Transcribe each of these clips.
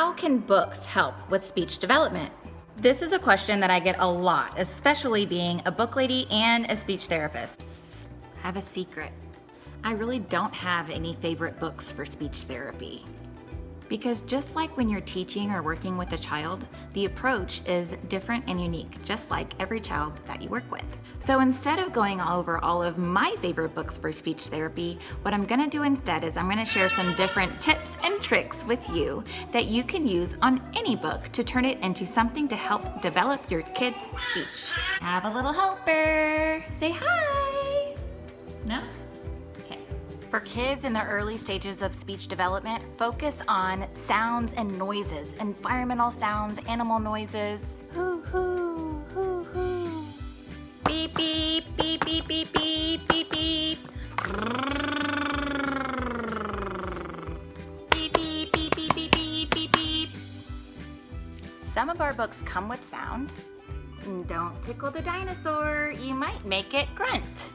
How can books help with speech development? This is a question that I get a lot, especially being a book lady and a speech therapist. Psst, I have a secret. I really don't have any favorite books for speech therapy. Because just like when you're teaching or working with a child, the approach is different and unique, just like every child that you work with. So instead of going over all of my favorite books for speech therapy, what I'm gonna do instead is I'm gonna share some different tips and tricks with you that you can use on any book to turn it into something to help develop your kids' speech. Have a little helper. Say hi. No? For kids in the early stages of speech development, focus on sounds and noises, environmental sounds, animal noises. Hoo hoo, hoo hoo. Beep beep, beep beep beep beep beep beep. Beep beep beep beep beep beep beep beep. Some of our books come with sound. Don't tickle the dinosaur, you might make it grunt.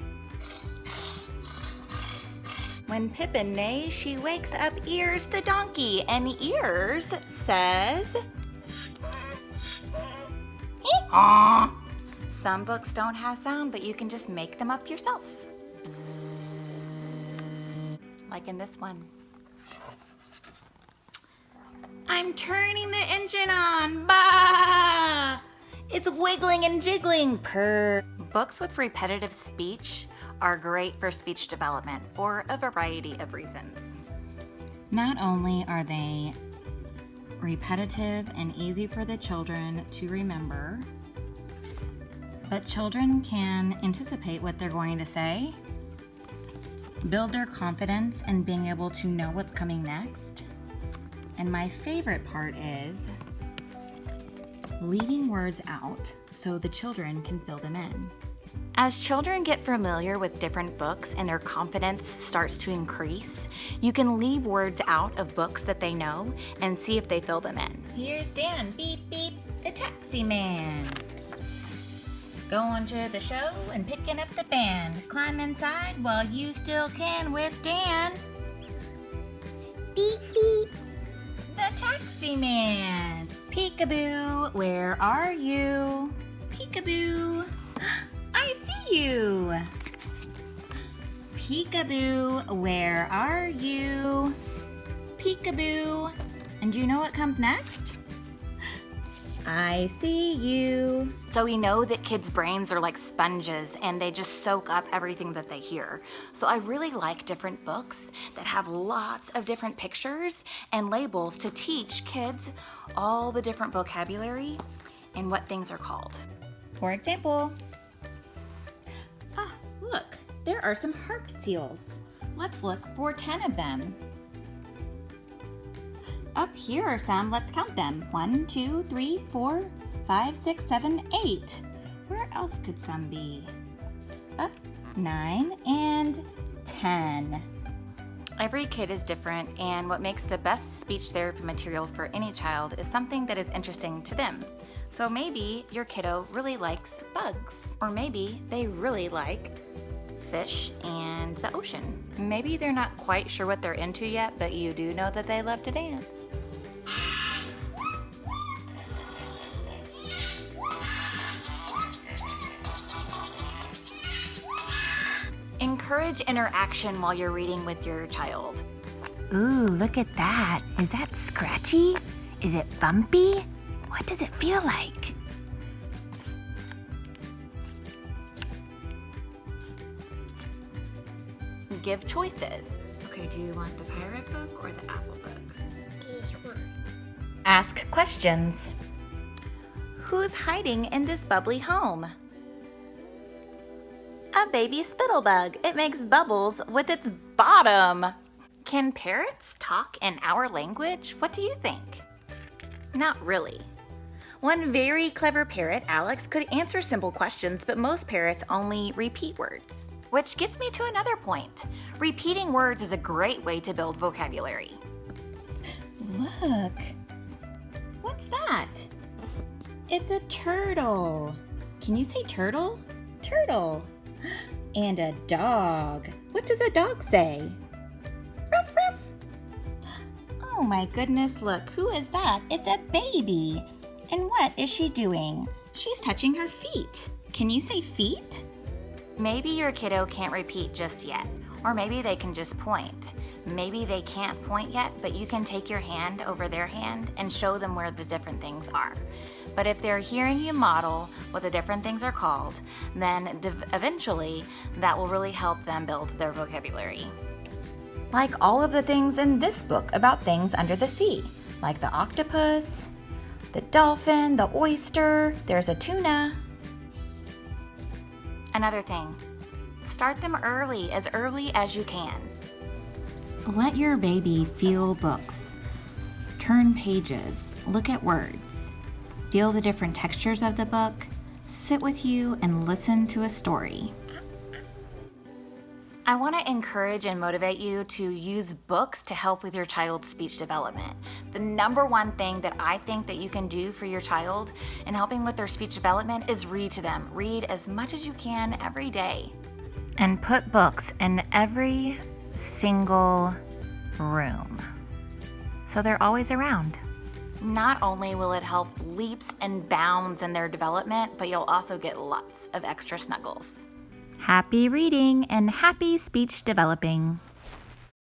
When Pippin neighs, she wakes up Ears the donkey, and Ears says, "Hee-haw." Some books don't have sound, but you can just make them up yourself. Bzzz. Like in this one. I'm turning the engine on, bah! It's wiggling and jiggling, purr. Books with repetitive speech are great for speech development for a variety of reasons. Not only are they repetitive and easy for the children to remember, but children can anticipate what they're going to say, build their confidence in being able to know what's coming next, and my favorite part is leaving words out so the children can fill them in. As children get familiar with different books and their confidence starts to increase, you can leave words out of books that they know and see if they fill them in. Here's Dan, beep beep, the taxi man. Going to the show and picking up the band. Climb inside while you still can with Dan. Beep beep, the taxi man. Peekaboo, where are you? Peekaboo. I see you! Peekaboo, where are you? Peekaboo. And do you know what comes next? I see you. So we know that kids' brains are like sponges and they just soak up everything that they hear. So I really like different books that have lots of different pictures and labels to teach kids all the different vocabulary and what things are called. For example, look, there are some harp seals. Let's look for 10 of them. Up here are some, let's count them. 1, 2, 3, 4, 5, 6, 7, 8. Where else could some be? 9 and 10. Every kid is different, and what makes the best speech therapy material for any child is something that is interesting to them. So maybe your kiddo really likes bugs, or maybe they really like fish and the ocean. Maybe they're not quite sure what they're into yet, but you do know that they love to dance. Encourage interaction while you're reading with your child. Ooh, look at that. Is that scratchy? Is it bumpy? What does it feel like? Give choices. Okay, do you want the pirate book or the apple book? This one. Ask questions. Who's hiding in this bubbly home? A baby spittlebug. It makes bubbles with its bottom. Can parrots talk in our language? What do you think? Not really. One very clever parrot, Alex, could answer simple questions, but most parrots only repeat words. Which gets me to another point. Repeating words is a great way to build vocabulary. Look. What's that? It's a turtle. Can you say turtle? Turtle. And a dog. What does a dog say? Ruff, ruff. Oh my goodness, look, who is that? It's a baby. And what is she doing? She's touching her feet. Can you say feet? Maybe your kiddo can't repeat just yet, or maybe they can just point. Maybe they can't point yet, but you can take your hand over their hand and show them where the different things are. But if they're hearing you model what the different things are called, then eventually that will really help them build their vocabulary. Like all of the things in this book about things under the sea, like the octopus, the dolphin, the oyster, there's a tuna. Another thing, start them early as you can. Let your baby feel books, turn pages, look at words, feel the different textures of the book, sit with you and listen to a story. I want to encourage and motivate you to use books to help with your child's speech development. The number one thing that I think that you can do for your child in helping with their speech development is read to them. Read as much as you can every day. And put books in every single room, so they're always around. Not only will it help leaps and bounds in their development, but you'll also get lots of extra snuggles. Happy reading and happy speech developing.